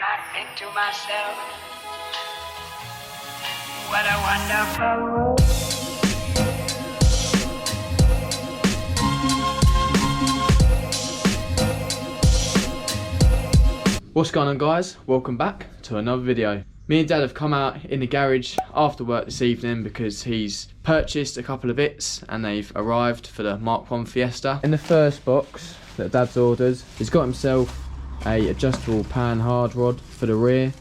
I think to myself, what a wonderful world. What's going on, guys? Welcome back to another video. Me and Dad have come out in the garage after work this evening because he's purchased a couple of bits and they've arrived for the Mark 1 Fiesta. In the first box that Dad's ordered, he's got himself a adjustable pan hard rod for the rear.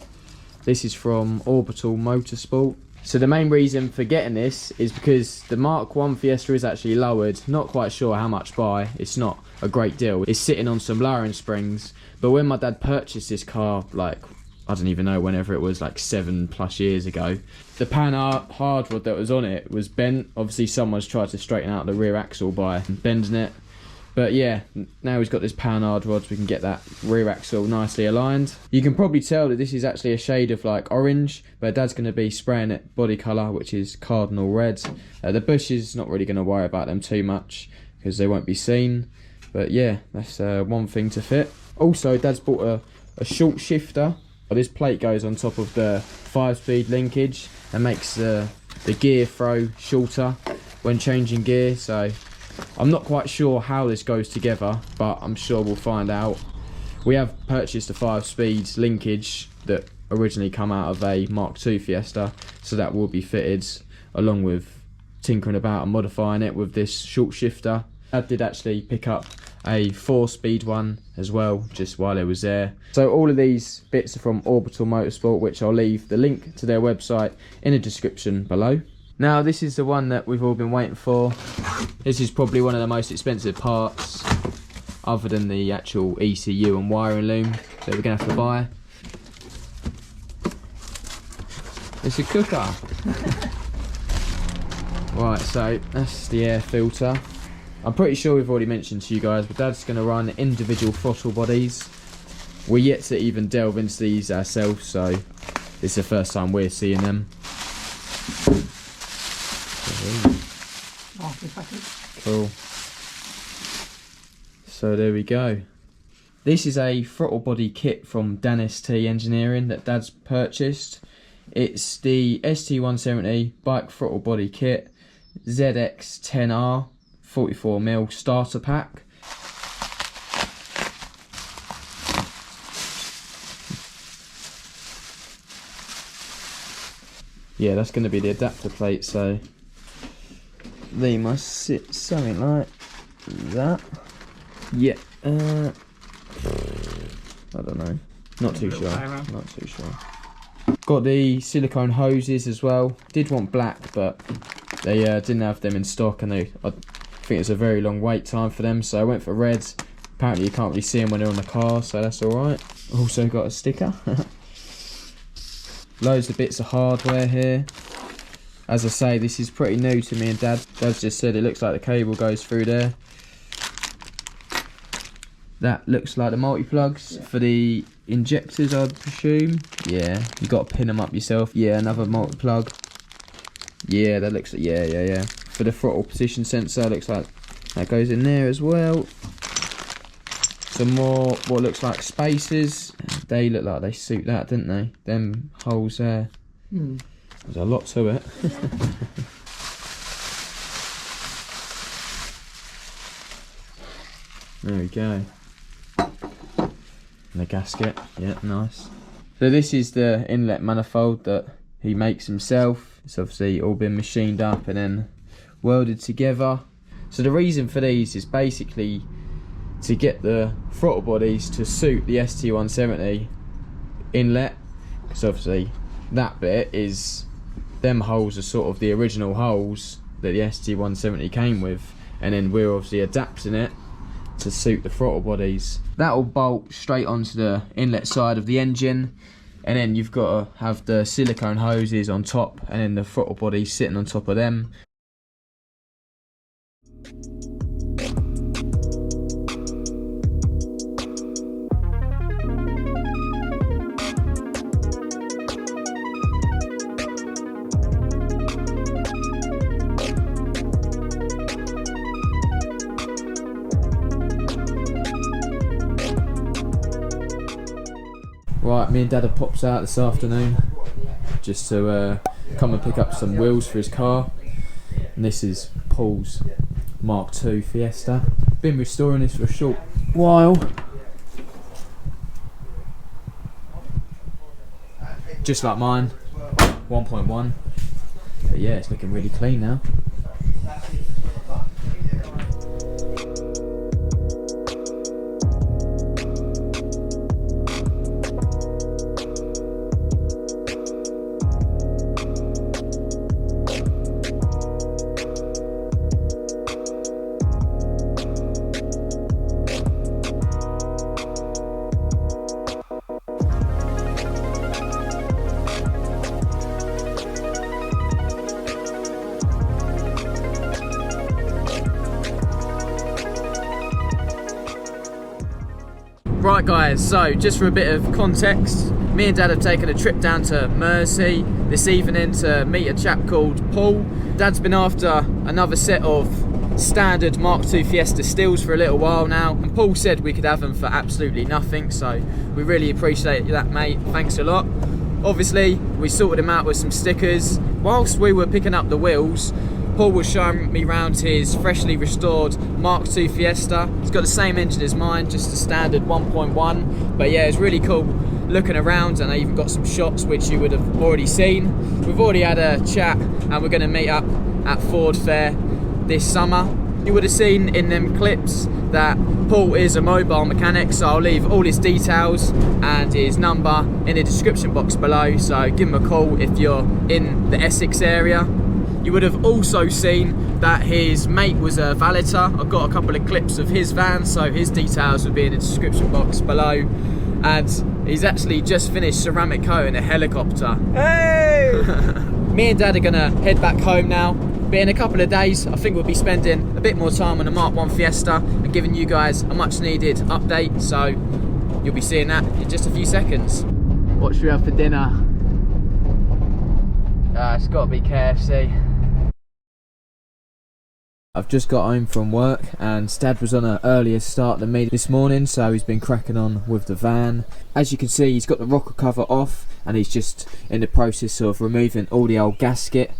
This is from Orbital Motorsport. So the main reason for getting this is because the Mark 1 Fiesta is actually lowered, not quite sure how much by, it's not a great deal. It's sitting on some lowering springs, but when my dad purchased this car, like, I don't even know, whenever it was, like 7+ years ago, the pan hard rod that was on it was bent. Obviously someone's tried to straighten out the rear axle by bending it. But yeah, now he's got this pan hard rod, so we can get that rear axle nicely aligned. You can probably tell that this is actually a shade of like orange, but Dad's going to be spraying it body colour, which is cardinal red. The bushes, not really going to worry about them too much because they won't be seen. But yeah, that's one thing to fit. Also, Dad's bought a short shifter. This plate goes on top of the 5-speed linkage and makes the gear throw shorter when changing gear. So I'm not quite sure how this goes together, but I'm sure we'll find out. We have purchased a 5-speed linkage that originally come out of a Mark II Fiesta, so that will be fitted along with tinkering about and modifying it with this short shifter. Dad did actually pick up a 4-speed one as well just while it was there. So all of these bits are from Orbital Motorsport, which I'll leave the link to their website in the description below. Now this is the one that we've all been waiting for. This is probably one of the most expensive parts, other than the actual ECU and wiring loom, that we're going to have to buy. It's a cooker. Right, so that's the air filter. I'm pretty sure we've already mentioned to you guys, but Dad's going to run individual throttle bodies. We're yet to even delve into these ourselves, so it's the first time we're seeing them. Cool. So there we go. This is a throttle body kit from Dan ST Engineering that Dad's purchased. It's the ST170 bike throttle body kit ZX10R 44mm starter pack. Yeah, that's going to be the adapter plate, so they must sit something like that. Yeah, I don't know, not too sure, not too sure. Got the silicone hoses as well. Did want black, but they didn't have them in stock, and I think it's a very long wait time for them, so I went for reds. Apparently you can't really see them when they're on the car, so that's alright. Also got a sticker. Loads of bits of hardware here. As I say, this is pretty new to me and Dad. Dad's just said it looks like the cable goes through there. That looks like the multi-plugs for the injectors, I'd presume. Yeah, you got to pin them up yourself. Yeah, another multi-plug. Yeah, that looks like, yeah. For the throttle position sensor, looks like that goes in there as well. Some more what looks like spacers. They look like they suit that, didn't they? Them holes there. There's a lot to it. There we go. And the gasket, yeah, nice. So this is the inlet manifold that he makes himself. It's obviously all been machined up and then welded together. So the reason for these is basically to get the throttle bodies to suit the ST170 inlet, because obviously that bit is, them holes are sort of the original holes that the ST170 came with, and then we're obviously adapting it to suit the throttle bodies. That will bolt straight onto the inlet side of the engine, and then you've got to have the silicone hoses on top, and then the throttle body sitting on top of them. Right, me and Dad have popped out this afternoon just to come and pick up some wheels for his car. And this is Paul's Mark II Fiesta. Been restoring this for a short while. Just like mine, 1.1. But yeah, it's looking really clean now. Right guys, so just for a bit of context, me and Dad have taken a trip down to Mersey this evening to meet a chap called Paul. Dad's been after another set of standard Mark II Fiesta stills for a little while now, and Paul said we could have them for absolutely nothing, so we really appreciate that, mate. Thanks a lot. Obviously, we sorted him out with some stickers. Whilst we were picking up the wheels, Paul was showing me around his freshly restored Mark II Fiesta. It's got the same engine as mine, just a standard 1.1. But yeah, it's really cool looking around, and I even got some shots which you would have already seen. We've already had a chat, and we're going to meet up at Ford Fair this summer. You would have seen in them clips that Paul is a mobile mechanic, so I'll leave all his details and his number in the description box below, so give him a call if you're in the Essex area. You would have also seen that his mate was a valeter. I've got a couple of clips of his van, so his details will be in the description box below. And he's actually just finished ceramic coating a helicopter. Hey! Me and Dad are gonna head back home now. But in a couple of days, I think we'll be spending a bit more time on the Mark I Fiesta and giving you guys a much needed update. So you'll be seeing that in just a few seconds. What should we have for dinner? It's got to be KFC. I've just got home from work, and Dad was on an earlier start than me this morning, so he's been cracking on with the van. As you can see, he's got the rocker cover off, and he's just in the process of removing all the old gasket,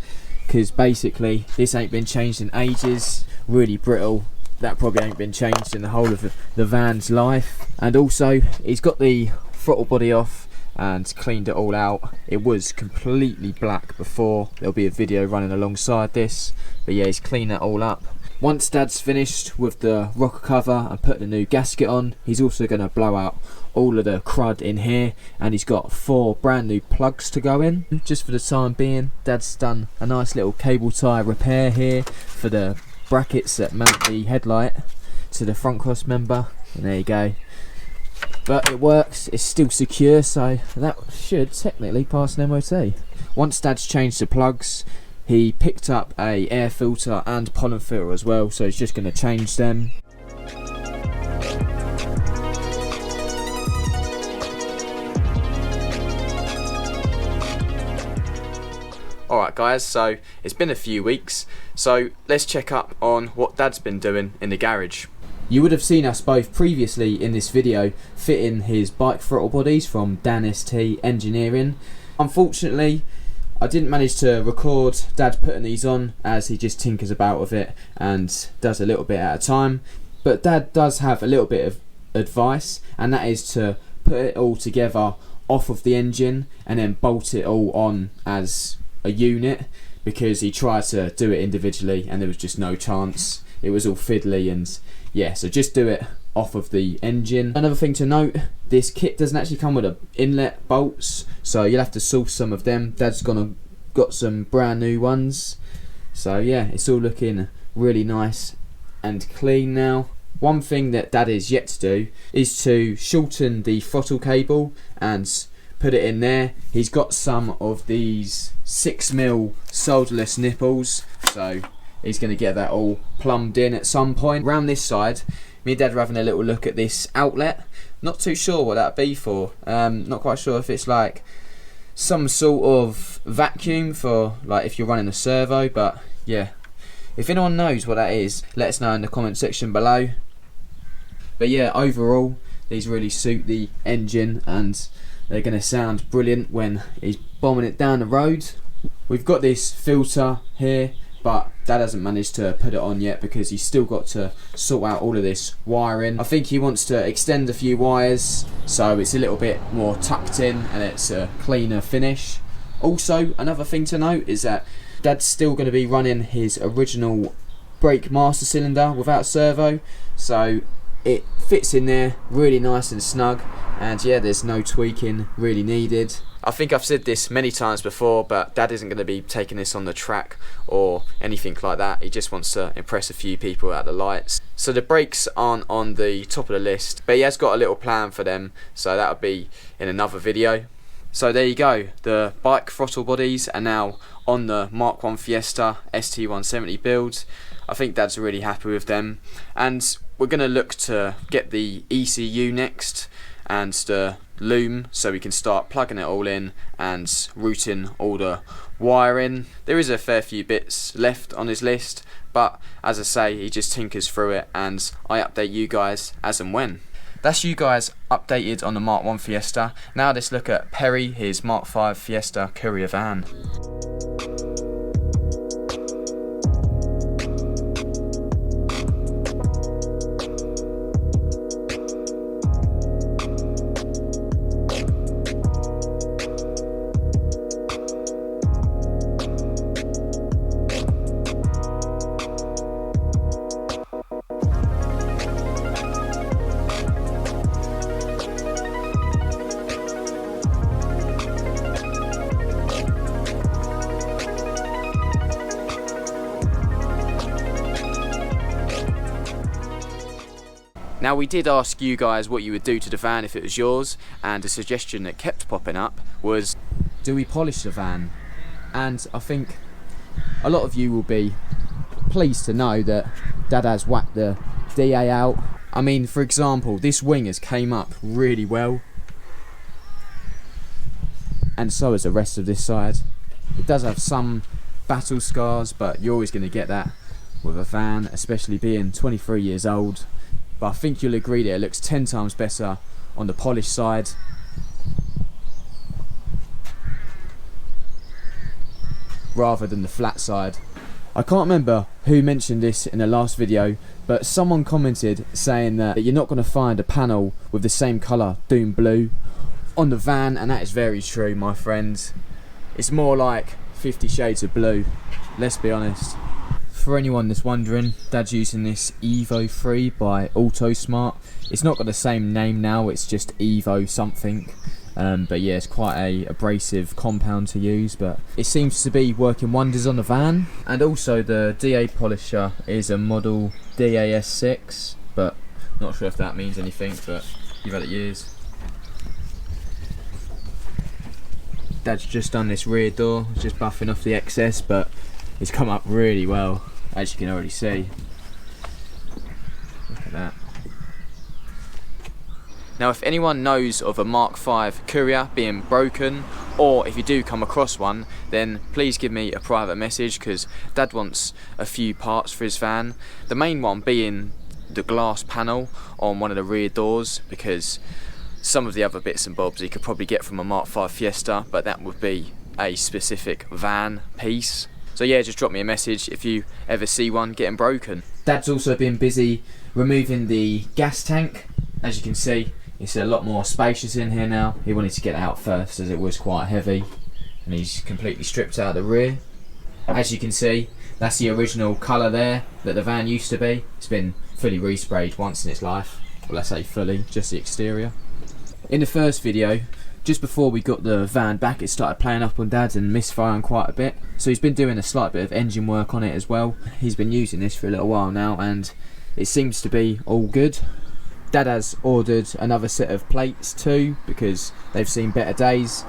because basically this ain't been changed in ages, really brittle. That probably ain't been changed in the whole of the van's life. And also, he's got the throttle body off and cleaned it all out. It was completely black before. There'll be a video running alongside this, but yeah, he's cleaned that all up. Once Dad's finished with the rocker cover and put the new gasket on, he's also going to blow out all of the crud in here, and he's got 4 brand new plugs to go in. Just for the time being, Dad's done a nice little cable tie repair here for the brackets that mount the headlight to the front cross member, and there you go. But it works, it's still secure, so that should technically pass an MOT. Once Dad's changed the plugs, he picked up a air filter and pollen filter as well, so he's just going to change them. Alright guys, so it's been a few weeks, so let's check up on what Dad's been doing in the garage. You would have seen us both previously in this video fitting his bike throttle bodies from Dan ST Engineering. Unfortunately, I didn't manage to record Dad putting these on, as he just tinkers about with it and does a little bit at a time. But Dad does have a little bit of advice, and that is to put it all together off of the engine and then bolt it all on as a unit, because he tried to do it individually and there was just no chance. It was all fiddly, and yeah, so just do it off of the engine. Another thing to note, this kit doesn't actually come with inlet bolts, so you'll have to source some of them. Dad's got some brand new ones, so yeah, it's all looking really nice and clean now. One thing that Dad is yet to do is to shorten the throttle cable and put it in there. He's got some of these 6mm solderless nipples, so he's going to get that all plumbed in at some point. Around this side, me and Dad are having a little look at this outlet. Not too sure what that'd be for. Not quite sure if it's like some sort of vacuum for like if you're running a servo, but yeah, if anyone knows what that is, let us know in the comment section below. But yeah, overall these really suit the engine, and they're going to sound brilliant when he's bombing it down the road. We've got this filter here, but Dad hasn't managed to put it on yet because he's still got to sort out all of this wiring. I think he wants to extend a few wires so it's a little bit more tucked in and it's a cleaner finish. Also, another thing to note is that Dad's still going to be running his original brake master cylinder without servo, so it fits in there really nice and snug, and yeah, there's no tweaking really needed. I think I've said this many times before, but Dad isn't going to be taking this on the track or anything like that. He just wants to impress a few people at the lights. So the brakes aren't on the top of the list, but he has got a little plan for them, so that'll be in another video. So there you go, the bike throttle bodies are now on the Mark 1 Fiesta ST170 builds. I think Dad's really happy with them, and we're going to look to get the ECU next and the loom so we can start plugging it all in and routing all the wiring. There is a fair few bits left on his list, but as I say, he just tinkers through it and I update you guys as and when. That's you guys updated on the Mark 1 Fiesta. Now let's look at Perry, his Mark 5 Fiesta courier van. Now, we did ask you guys what you would do to the van if it was yours, and a suggestion that kept popping up was, do we polish the van? And I think a lot of you will be pleased to know that Dad has whacked the DA out. I mean, for example, this wing has came up really well, and so has the rest of this side. It does have some battle scars, but you're always going to get that with a van, especially being 23 years old. But I think you'll agree that it looks 10 times better on the polished side. Rather than the flat side. I can't remember who mentioned this in the last video, but someone commented saying that you're not going to find a panel with the same colour, Doom Blue, on the van, and that is very true, my friends. It's more like 50 Shades of Blue, let's be honest. For anyone that's wondering, Dad's using this Evo 3 by Autosmart. It's not got the same name now, it's just Evo something. But yeah, it's quite a abrasive compound to use, but it seems to be working wonders on the van. And also the DA polisher is a model DAS6, but not sure if that means anything, but you've had it years. Dad's just done this rear door, just buffing off the excess, but it's come up really well, as you can already see. Look at that. Now, if anyone knows of a Mark 5 courier being broken, or if you do come across one, then please give me a private message, because Dad wants a few parts for his van. The main one being the glass panel on one of the rear doors, because some of the other bits and bobs you could probably get from a Mark 5 Fiesta, but that would be a specific van piece. So yeah, just drop me a message if you ever see one getting broken. Dad's also been busy removing the gas tank. As you can see, it's a lot more spacious in here now. He wanted to get it out first as it was quite heavy, and he's completely stripped out the rear. As you can see, that's the original colour there that the van used to be. It's been fully resprayed once in its life. Well, I say fully, just the exterior. In the first video, just before we got the van back, it started playing up on Dad and misfiring quite a bit. So he's been doing a slight bit of engine work on it as well. He's been using this for a little while now, and it seems to be all good. Dad has ordered another set of plates too, because they've seen better days.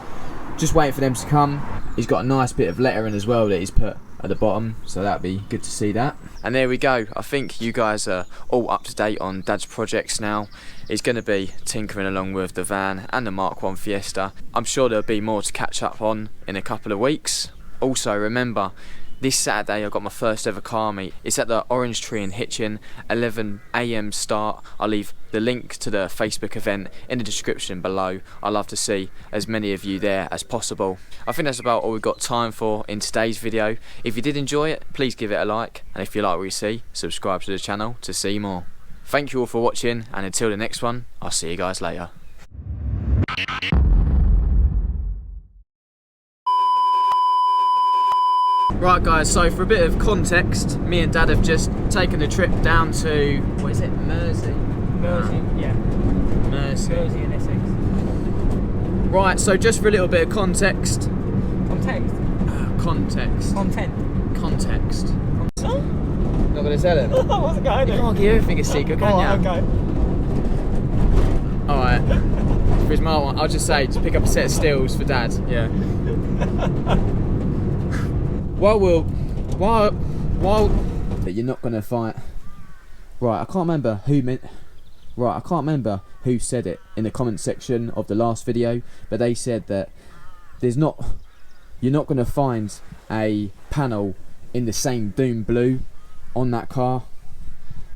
Just waiting for them to come. He's got a nice bit of lettering as well that he's put at the bottom, so that'd be good to see that. And there we go. I think you guys are all up to date on Dad's projects now. He's going to be tinkering along with the van and the Mark 1 Fiesta. I'm sure there'll be more to catch up on in a couple of weeks. Also, remember, This Saturday I got my first ever car meet. It's at the Orange Tree in Hitchin, 11 AM start. I'll leave the link to the Facebook event in the description below. I'd love to see as many of you there as possible. I think that's about all we've got time for in today's video. If you did enjoy it, please give it a like, and if you like what you see, subscribe to the channel to see more. Thank you all for watching, and until the next one, I'll see you guys later. Right guys, so for a bit of context, me and Dad have just taken a trip down to, what is it, Mersey? Yeah. Mersey in Essex. Right, so just for a little bit of context. Context? Context. Content. Context. Oh? Not gonna tell him? What's it going You can't give everything a secret, can you? Okay. Alright. For his mum, I'll just say to pick up a set of stills for Dad. Yeah. While you're not gonna fight. Right, I can't remember who said it in the comment section of the last video, but they said that you're not gonna find a panel in the same Doom Blue on that car.